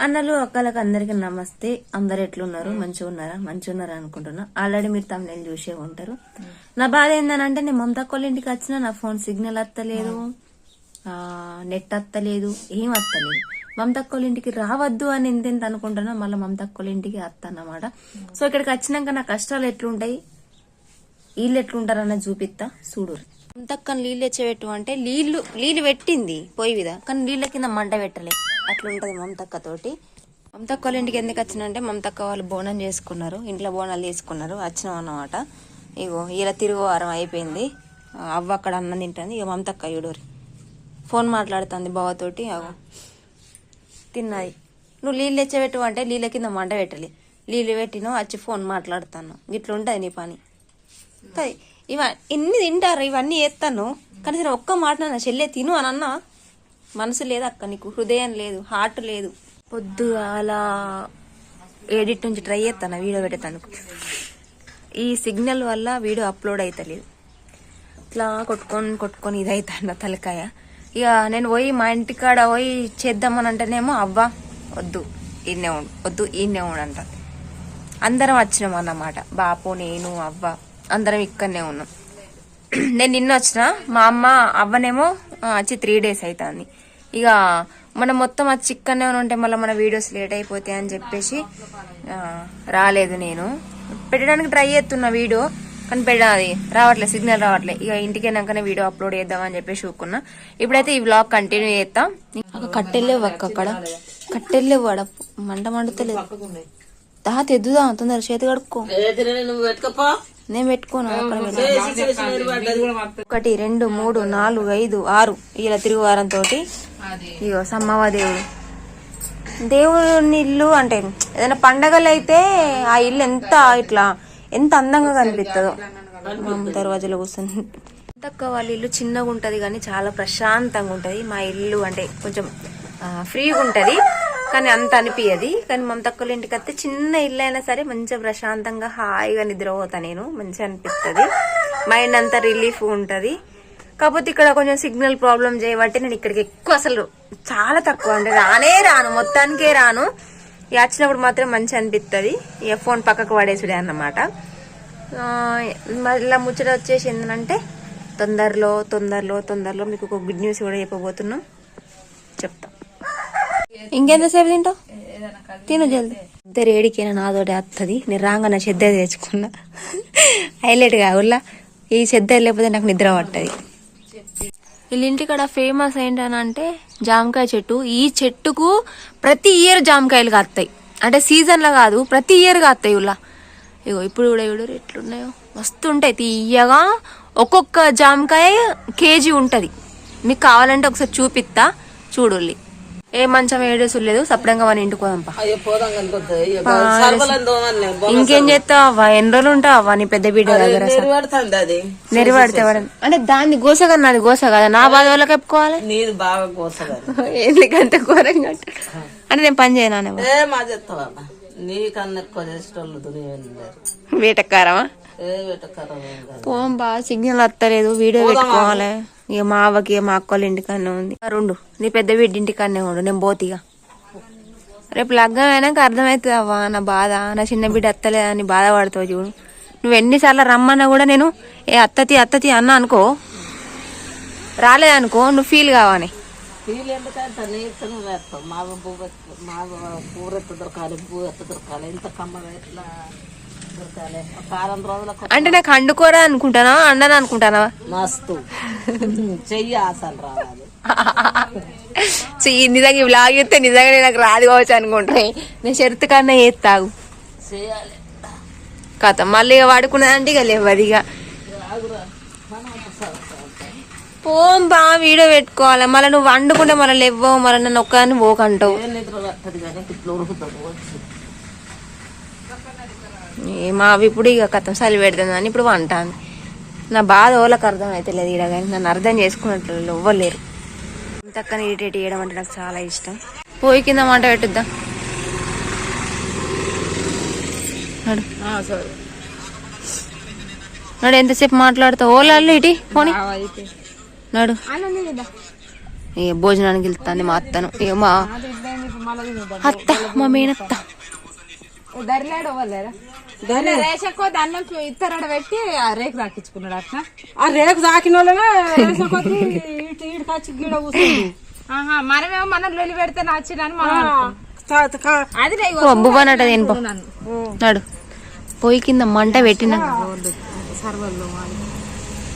అన్నలు అక్కలకు అందరికి నమస్తే. అందరు ఎట్లున్నారు? మంచిగా ఉన్నారా అనుకుంటున్నా. ఆల్రెడీ మీరు తమిళ చూసే ఉంటారు. నా బాధ ఏందనంటే నేను మమతక్కోళ్ళ ఇంటికి వచ్చినా నా ఫోన్ సిగ్నల్ వస్తలేదు, నెట్ వస్తలేదు, ఏం వస్తలేదు. మమతక్కోళ్ళ ఇంటికి రావద్దు అని ఎంతెంత అనుకుంటున్నా, మళ్ళీ మమతక్కోళ్ళ ఇంటికి వస్తానమాట. సో ఇక్కడికి వచ్చినాక నా కష్టాలు ఎట్లుంటాయి, వీళ్ళు ఎట్లుంటారన్న చూపిస్తా చూడు. మమతక్కని నీళ్ళు తెచ్చబెట్టు అంటే నీళ్ళు పెట్టింది పొయ్యి మీద, కానీ నీళ్ళ కింద మంట పెట్టలే. అట్లుంటది మమతక్కతోటి. మమతక్క వాళ్ళ ఇంటికి ఎందుకు వచ్చినంటే మమతక్క వాళ్ళు బోనం చేసుకున్నారు, ఇంట్లో బోనాలు తీసుకున్నారు, వచ్చినాం అన్నమాట. ఇగో ఇలా తిరుగువారం అయిపోయింది. అవ్వ అక్కడ అన్నం తింటుంది. ఇక మమతక్క యూడూరి ఫోన్ మాట్లాడుతుంది బావతోటి. అగో తిన్నది. నువ్వు నీళ్ళు తెచ్చబెట్టు అంటే నీళ్ళ కింద మంట పెట్టలే, నీళ్ళు పెట్టినావు వచ్చి ఫోన్ మాట్లాడుతాను. ఇట్లుంటది నీ పని. ఇన్ని తింటారు, ఇవన్నీ చేస్తాను, కనీసం ఒక్క మాట నా చెల్లె తిను అని అన్నా మనసు లేదు అక్క, నీకు హృదయం లేదు, హార్ట్ లేదు. పొద్దుగాల ఎడిట్ నుంచి ట్రై చేస్తాను వీడియో పెట్టేతాను. ఈ సిగ్నల్ వల్ల వీడియో అప్లోడ్ అవుతలేదు. ఇట్లా కొట్టుకొని ఇదైతాను తలకాయ. ఇక నేను పోయి మా ఇంటికాడ పోయి చేద్దామని అంటేనేమో అవ్వ వద్దు ఈయనే ఉండు అంట. అందరం వచ్చినాం అన్నమాట, బాపు నేను అవ్వ అందరం ఇక్కడనే ఉన్నాం. నేను నిన్న వచ్చిన, మా అమ్మ అవ్వనేమో వచ్చి 3 days అవుతుంది. ఇక మనం మొత్తం వచ్చి ఇక్కడనే ఉంటే మళ్ళీ మన వీడియోస్ లేట్ అయిపోతాయి అని చెప్పేసి రాలేదు. నేను పెట్టడానికి ట్రై చేస్తున్నా వీడియో, కానీ అది రావట్లేదు, సిగ్నల్ రావట్లేదు. ఇక ఇంటికి వెళ్ళాకనే వీడియో అప్లోడ్ చేద్దామని చెప్పేసి చూకున్నా. ఇప్పుడైతే ఈ వ్లాగ్ కంటిన్యూ చేస్తాం. కట్టెళ్ళేవు అక్క, అక్కడ కట్టెళ్ళేవు, ఆడ మంటలేదు. తెద్దుదా తొందర చేతి కడుక్కో. నేను పెట్టుకోను. 1 2 3 4 5 6 ఇలా తిరుగువారంతో ఇగో సమ్మవ దేవుని ఇల్లు అంటే ఏదైనా పండగలు అయితే ఆ ఇల్లు ఎంత అందంగా కనిపిస్తుందో. దర్వాజలో కూర్చొని తక్కువ వాళ్ళ ఇల్లు చిన్నగా ఉంటది కానీ చాలా ప్రశాంతంగా ఉంటది. మా ఇల్లు అంటే కొంచెం ఫ్రీగా ఉంటది కానీ అంత అనిపించదు. కానీ మమతక్కల ఇంటికి వస్తే చిన్న ఇల్లు అయినా సరే మంచిగా ప్రశాంతంగా హాయిగా నిద్రపోతా నేను, మంచిగా అనిపిస్తుంది, మైండ్ అంతా రిలీఫ్ ఉంటది. కాకపోతే ఇక్కడ కొంచెం సిగ్నల్ ప్రాబ్లం చేయబట్టి నేను ఇక్కడికి ఎక్కువ అసలు చాలా తక్కువ, అంటే రాను, మొత్తానికే రాను. వచ్చినప్పుడు మాత్రం మంచిగా అనిపిస్తుంది. ఇక ఫోన్ పక్కకు పడేసుడే అన్నమాట. మళ్ళీ ముచ్చట వచ్చేసి ఏంటంటే తొందరలో మీకు ఒక గుడ్ న్యూస్ కూడా చెప్పబోతున్నాం, చెప్తా. ఇంకెంతసేపు తింటావు? తిను జల్ది. ఇద్దరు ఏడికైనా నాతోటి వస్తుంది. నేను రాగా నా చెద్ద తెచ్చుకున్నా, హైలైట్ గా ఉల్లా. ఈ చెద్ద లేకపోతే నాకు నిద్ర పట్టది. వీళ్ళ ఇంటికాడ ఫేమస్ ఏంటనంటే జామకాయ చెట్టు. ఈ చెట్టుకు ప్రతి ఇయర్ జామకాయలు కాస్తాయి, అంటే సీజన్ లో కాదు, ప్రతి ఇయర్ కాస్తాయి ఉల్లా. ఇగో ఇప్పుడు కూడా ఎట్లున్నాయో మస్తు ఉంటాయి తీయగా. ఒక్కొక్క జామకాయ కేజీ ఉంటది. మీకు కావాలంటే ఒకసారి చూపిస్తా చూడుల్లి. ఏ మంచం ఏడేసులేదు, సపడంగా మన ఇంటికి పోదాంపా. ఇంకేం చేస్తావా? ఎన్ని రోజులు ఉంటావా నీ పెద్ద బిడ్డ దగ్గర? నెరవేడితే అంటే దాన్ని గోసగా, నాది గోస కదా, నా బాధ వాళ్ళకి చెప్పుకోవాలి. ఎందుకంటే ఘోరంగా అంటే నేను పని చేయనా? వేటకారమా? పోం బా, సిగ్నల్ వస్తలేదు, వీడియో పెట్టుకోవాలి. ఇక మా అవ్వకి మా అక్కల ఇంటికన్నా ఉంది. రెండు నీ పెద్ద బిడ్డ ఇంటికన్నా ఉండు, నేను పోతిగా. రేపు లగ్గం అయినాక అర్థమవుతుంది అవ్వ నా బాధ. నా చిన్న బిడ్డ అత్తలేదని బాధపడతావు చూడు. నువ్వు ఎన్నిసార్లు రమ్మన్నా కూడా నేను అత్తతి అన్నా అనుకో, రాలేదనుకో నువ్వు ఫీల్ కావాలి. అంటే నాకు అండుకోరా అనుకుంటానా, అండని అనుకుంటానా? మస్తు చెయ్యి అసలు రావాలి. చెయ్యి నిజంగా ఇలాగ చేస్తే నిజంగానే నాకు రాదు కావచ్చు అనుకుంటా. నేను షర్తు కన్నా చేస్తాగు కథ. మళ్ళీ వాడుకున్నదంటే ఇక లేవది. ఇక పోం బా, వీడియో పెట్టుకోవాలి. మళ్ళీ నువ్వు వండుకుంటే మళ్ళీ లేవ్వవు, మళ్ళీ నన్ను ఒక్కదాన్ని పోకంటావు. మా అవి ఇప్పుడు ఇక కథం చలి పెడుతుందని ఇప్పుడు వంటాను. నా బాధ వాళ్ళకి అర్థం అయితే లేదు ఇక్కడ, కానీ నన్ను అర్థం చేసుకున్నట్లు ఇవ్వలేరు. తక్కని ఇరిటేట్ చేయడం అంటే నాకు చాలా ఇష్టం. పోయి కింద మంట పెట్టుద్దాం. నడు ఎంతసేపు మాట్లాడుతావు? ఓలాళ్ళు ఇటీ పోనీ నడు. ఇక భోజనానికి వెళ్తాను మా అత్తను. ఇక మా అత్త మా మేనత్త అన్నం ఇత్తరాడ పెట్టి ఆ రేకు తాకించుకున్నాడు అట్లా. ఆ రేకు తాకిన మనమేమో మనం లొలి పెడితే నచ్చినని బువ్వనట నాడు పొయ్యి కింద మంట పెట్టిన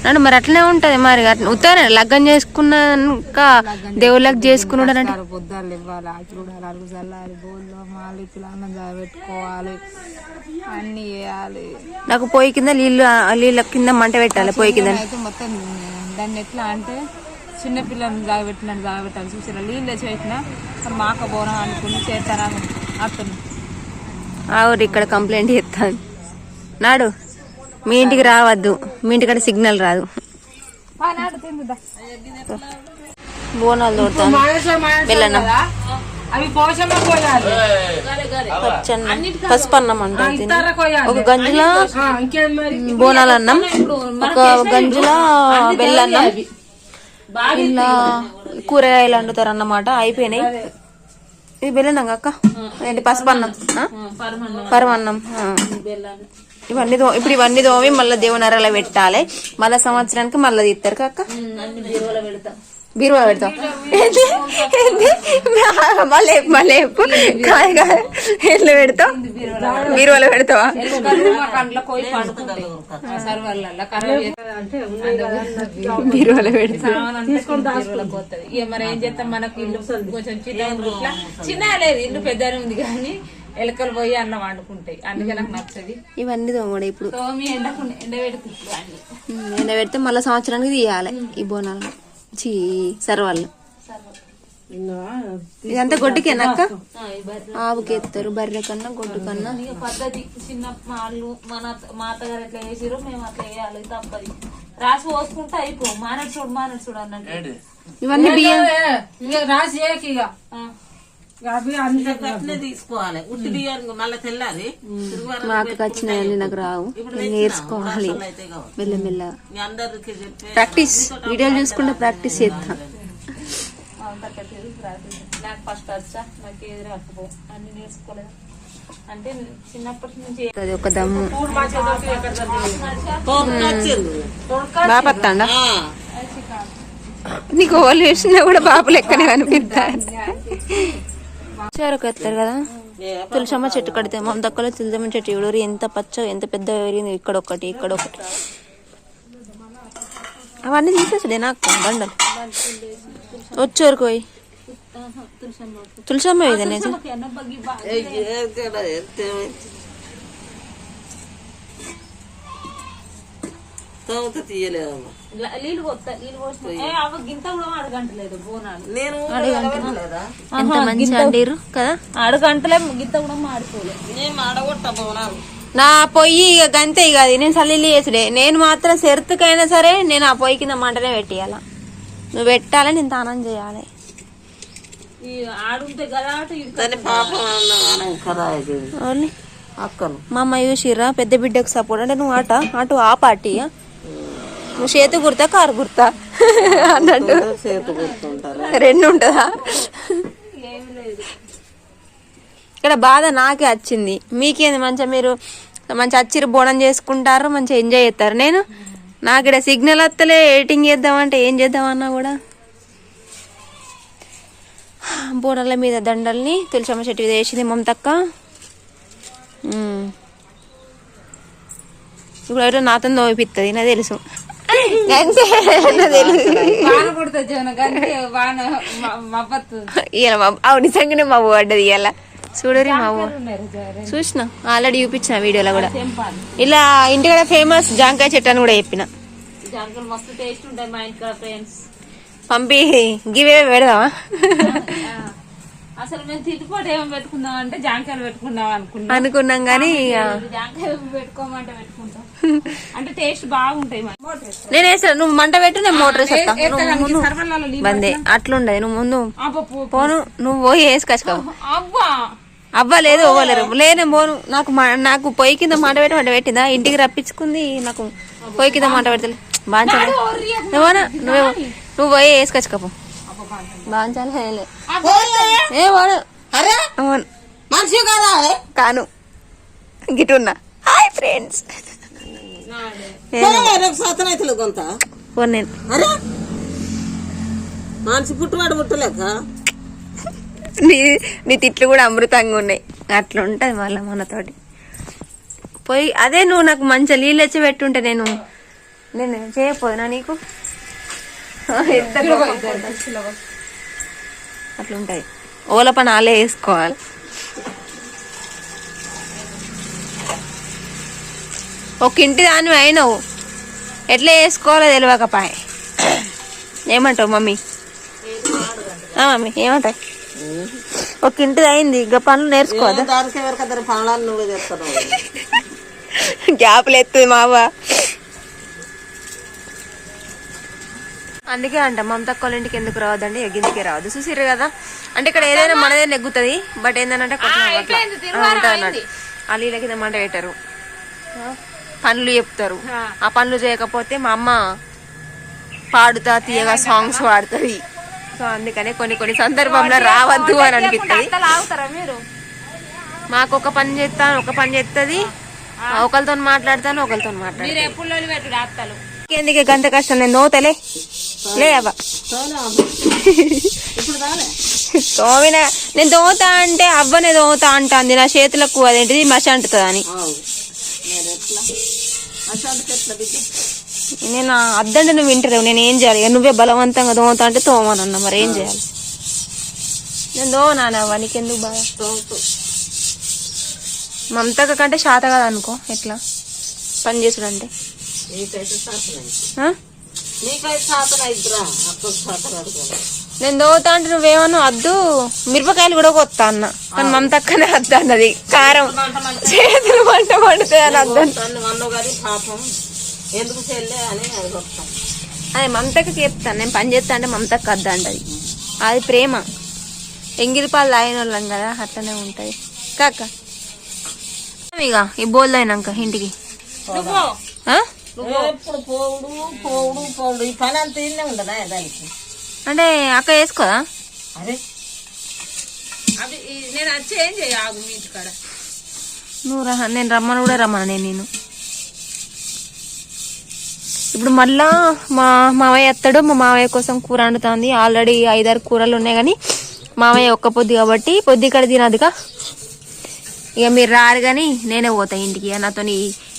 నాడు మరి అట్లనే ఉంటది. మరి ఉత్తరే లగ్గం చేసుకున్నాక దేవుళ్ళకి చేసుకున్నాడు అంటే పొద్దులు ఇవ్వాలి, ఆకులు అరుగు చల్లాలి, బోల్లో మాలి పిల్లలు పెట్టుకోవాలి, అన్ని చేయాలి. నాకు పొయ్యి కింద నీళ్ళ కింద మంట పెట్టాలి. పొయ్యి కింద అయితే మొత్తం దాన్ని ఎట్లా అంటే చిన్నపిల్లల్ని జాగబెట్టినట్టు జాగబెట్టాలి. చూసారా నీళ్ళు తెచ్చి పెట్టినా మాక బోనం అనుకుని చేస్తాను అతను ఆవిడ ఇక్కడ కంప్లైంట్ చేస్తాను. నాడు మీ ఇంటికి రావద్దు, మీ ఇంటికాడ సిగ్నల్ రాదు. బోనాలు తోడతాను, బెల్లన్నం, పసుపు అన్నం అంటే ఒక గంజుల బోనాల అన్నం, ఒక గంజుల బెల్లన్నం, ఇలా కూరగాయలు వండుతారు అన్నమాట. అయిపోయినాయి. ఇది బెల్లన్నం అక్క, ఏంటి పసుపు అన్నం, పరమన్నం. ఇప్పుడు ఇవన్నీ తోమి మళ్ళీ దేవునరలో పెట్టాలి. మళ్ళా సంవత్సరానికి మళ్ళీ తీస్తారు అక్క. బీరువా పెడతాం మళ్ళీ ఎట్లా పెడతావు? బీరువాలో పెడతావా? బీరువాలో పెడతా. మరి ఏం చేస్తాం, మనకు ఇల్లు కొంచెం చిన్న లేదు, ఇల్లు పెద్దనే ఉంది కానీ ఎలకలు పోయి అన్నం వండుకుంటాయి. అందుకే నాకు నచ్చది. ఇవన్నీ తోమడ ఇప్పుడు ఎండ పెడితే మళ్ళీ సంవత్సరానికి తీయాలి ఈ బోనాలు. సర్వాళ్ళు ఇదంతా గొడ్డుకేనా అక్క? ఆవుకి ఎత్తారు, బర్రె కన్నా గొడ్డు కన్నా పద్ధతి. చిన్న వాళ్ళు మా అత్తగారు ఎట్లా చేసిరో మేము అట్లా వేయాలి. తప్పది. రాసి పోసుకుంటే అయిపో. మానడు చూడు అన్నట్టు. ఇవన్నీ బియ్యం రాసి తీసుకోవాలి. ఉట్టి బియ్యాన్ని మళ్ళీ తెల్లాలి. మా అక్కకి వచ్చినాయని నాకు రావు, నేర్చుకోవాలి మెల్లమెల్ల. ప్రాక్టీస్ వీడియోలు చూసుకుంటే ప్రాక్టీస్ చేస్తా. నాకు ఫస్ట్ వచ్చా, నాకు ఏది రాకపో, అన్ని నేర్చుకోలేదు. అంటే చిన్నప్పటి నుంచి ఒక దమ్ము బాపత్తాండా. నీకు ఓళ్ళు వేసినా కూడా బాబు లెక్కనే కనిపిస్తారు. చెరకు ఎత్తారు కదా, తులసమ్మ చెట్టు కడితే మా దక్కలో తులసమ్మ చెట్టు ఎవరు ఎంత పచ్చ ఎంత పెద్ద పెరిగింది. ఇక్కడ ఒకటి అవన్నీ తీసేసాడే నాకు దండలు వచ్చేవరకు పోయి తులసమ్మ ఇదే ఎంత మంచి అండిరు కదా. అడగంటలే గింత కూడా మాడిపోలేదు. నా పొయ్యి ఇక గంతే. ఇక అది నేను సల్లిల్లి చేసుడే. నేను మాత్రం సెర్తుకైనా సరే నేను ఆ పొయ్యి కింద మంటనే పెట్టియాల. నువ్వు పెట్టాలి, నేను తానం చేయాలి. మా అమ్మ చూసిర్రా పెద్ద బిడ్డకు సపోర్ట్ అంటే నువ్వు అటు ఆ పార్టీ నువ్వు చేతు గుర్తా కారు గుర్తా అన్నట్టు రెండు ఉంటుందా? ఇక్కడ బాధ నాకే వచ్చింది. మీకేంది మంచిగా మీరు మంచిగా వచ్చిర్రు, బోనం చేసుకుంటారు, మంచిగా ఎంజాయ్ చేస్తారు. నేను నాకు ఇక్కడ సిగ్నల్ వస్తలే, ఎడిటింగ్ చేద్దామంటే ఏం చేద్దామన్నా కూడా. బోనాల మీద దండల్ని తులసమ్మ చెట్టు మీద వేసింది మమతక్క. ఇప్పుడు ఎవరో నాతో నోపిస్తుంది, నాకు తెలుసు. అవు నిజంగానే మా పడ్డది ఇలా చూడరి. మా చూసిన ఆల్రెడీ చూపించిన వీడియోలో కూడా. ఇలా ఇంటికాడ ఫేమస్ జాంకాయ చెట్టు అని కూడా చెప్పిన. పంపి గివే పెడదామా? అసలు మేము తిట్టుపాటు ఏమో పెట్టుకుందాం అంటే జాంకాయలు పెట్టుకుందాం అనుకున్నాం కానీ జాంకాయలు పెట్టుకోమంటే పెట్టుకుంటాం. అంటే టేస్ట్ బాగుంటాయి. నేను వేస్తా, నువ్వు మంట పెట్టు, నేను మోటార్ వేస్తా. బందే అట్లుండదు. నువ్వు ముందు పోను, నువ్వు పోయి వేసుకొచ్చుకో. అవ్వ లేదు అవ్వలేరు లేనే పోను. నాకు పొయ్యి కింద మంట పెట్టి మంట పెట్టిందా, ఇంటికి రప్పించుకుంది. నాకు పొయ్యి కింద మంట పెడతలే బాగా. నువ్వు పోయి వేసుకొచ్చుకోపో. బాంచాలి ఏ వాడు అరే అవును మనిషి కదా కాను గిటున్నా హాయ్ ఫ్రెండ్స్ సాతనైతులు కొంత నేను అరే మనిషి పుట్టువాడు పుట్టలేక నీ తిట్లు కూడా అమృతంగా ఉన్నాయి అట్లా ఉంటది మళ్ళీ మనతోటి పోయి అదే నువ్వు నాకు మంచిగా నీళ్ళు వచ్చి పెట్టుంటే నేను చేయకపోదునా నీకు అట్లుంటది ఓల పని ఆలే వేసుకోవాలి ఒక ఇంటి దాన్ని అయినావు ఎట్లా వేసుకోవాలో తెలియకపాయ ఏమంటావు మమ్మీ మమ్మీ ఏమంటావు ఒక ఇంటిది అయింది ఇక పనులు నేర్చుకోవద్దా దానికి ఎవరికద్దరు పనులను నువ్వే చేస్తున్నావు గ్యాప్లు ఎత్తుంది మావ అందుకే అంట మమతక్క వాళ్ళ ఇంటికి ఎందుకు రావద్దండి ఎగ్గింటికి రావద్దు చూసిర్రు కదా అంటే ఇక్కడ ఏదైనా మనదే నెగ్గుతుంది బట్ ఏంటంటే ఉంటుంది అన్నట్టు ఆ నీళ్ళ కింద మంట పెట్టారు పనులు చెప్తారు ఆ పనులు చేయకపోతే మా అమ్మ పాడుతా తీయగా సాంగ్స్ పాడుతుంది సో అందుకనే కొన్ని సందర్భంలో రావద్దు అని అనిపిస్తుంది మాకు ఒక పని చేస్తుంది ఒకరితో మాట్లాడతాను ఒకరితో మాట్లాడతాను ఎందుకే గంత కష్టం నేను దోతలే లే అవ్వ తోమిన నేను దోత అంటే అవ్వనే దోత అంటుంది నా చేతులకు అదేంటిది మసి అంటుతుంది అని నేను అద్దంటే నువ్వు వింటలేవు నేను ఏం చేయాలి నువ్వే బలవంతంగా దోమతా అంటే తోమనన్నా మరి ఏం చేయాలి నేను దోమనానవ్వ నీకెందుకు బాగా మమతక కంటే శాత కదా అనుకో ఎట్లా పని చేసుడంటే నేను దోవుతా అంటే నువ్వేమన్నా అద్దు మిరపకాయలు కూడా కొత్తా అన్న కానీ మమతక్కనే అద్దు అన్నది కారం చేతులు మంట పడుతుంది అని అద్దు అదే మమతకి చెప్తాను నేను పని చేస్తా అంటే మమతక్క అద్దు అంటది అది ప్రేమ ఎంగిలి పాలు తాగిన వాళ్ళం కదా అట్లనే ఉంటది కాక ఇక ఈ బోల్డ్ అయినాక ఇంటికి ఎప్పుడు పోవుడు ఈ పని అంత ఇన్నే ఉండదా దానికి అంటే అక్క వేసుకోదా అదే అది నేను వచ్చి ఏం చేయాగు మీ ఇంటికాడ నువ్వు నేను రమ్మను కూడా రమ్మను నేను ఇప్పుడు మళ్ళా మా మావయ్య ఎత్తాడు మా మావయ్య కోసం కూర వండుతుంది ఆల్రెడీ 5-6 కూరలు ఉన్నాయి కానీ మావయ్య ఒక్క పొద్దు కాబట్టి పొద్దు ఇక్కడ తినదుగా ఇక మీరు రారు కానీ నేనే పోతా ఇంటికి నాతో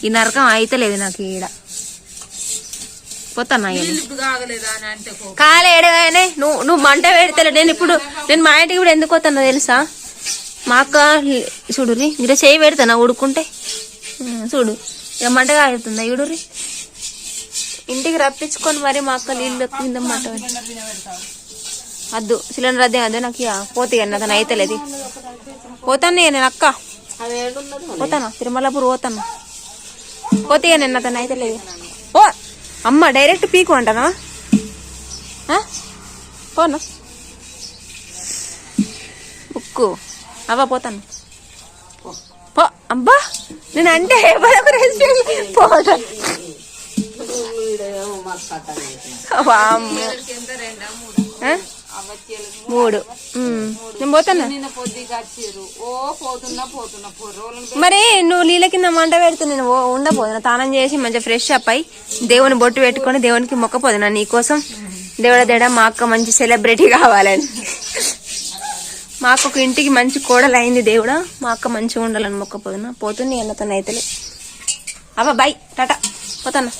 ఈ నరకం అయితలేదు నాకు ఈడ పోతాను కాలే ఏడగానే నువ్వు మంట పెడతలే నేను మా ఇంటికి ఇప్పుడు ఎందుకు పోతానో తెలుసా మా అక్క చూడురి ఇక్కడ చేయి పెడతానా ఉడుకుంటే చూడు ఇక మంట కాగుతుందా ఇడురి ఇంటికి రప్పించుకొని మరి మా అక్క నీళ్ళు కింద మంట అద్దు సిలిండర్ అదే అదే నాకు ఇక పోతే నాతో అయితలేదు పోతాను నేను అక్క పోతానా తిరుమలపూర్ పోతాను పోతే నేను అతను అయితే లేదు ఓ అమ్మ డైరెక్ట్ పీకు అంటానా పోనా బుక్కు అవ్వ పోతాను పో అబ్బా నేను అంటే పోతా 3 నేను పోతాను మరి నువ్వు నీళ్ళ కింద మంట పెడుతూ నేను ఉండపోదునా తానం చేసి మంచిగా ఫ్రెష్ అప్ అయి దేవుని బొట్టు పెట్టుకొని దేవునికి మొక్కపోదునా నీకోసం దేవుడ మా అక్క మంచి సెలబ్రిటీ కావాలని మా అక్క ఒక ఇంటికి మంచి కోడలు అయింది దేవుడా మా అక్క మంచిగా ఉండాలని మొక్కపోదునా పోతుంది అన్నతను అయితలే అవ్వ బాయ్ టాటా పోతాను